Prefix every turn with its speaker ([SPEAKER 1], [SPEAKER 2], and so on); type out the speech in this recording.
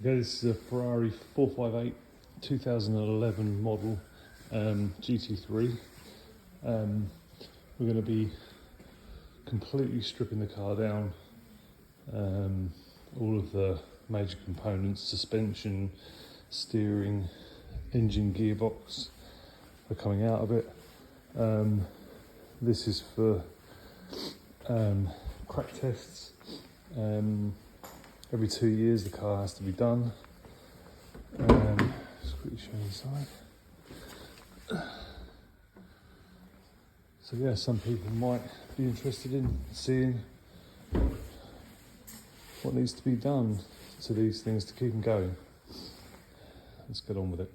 [SPEAKER 1] Okay, this is a Ferrari 458 2011 model GT3. We're going to be completely stripping the car down. All of the major components, suspension, steering, engine, gearbox are coming out of it. This is for crack tests. Every 2 years the car has to be done. Just quickly show you inside. So yeah, some people might be interested in seeing what needs to be done to these things to keep them going. Let's get on with it.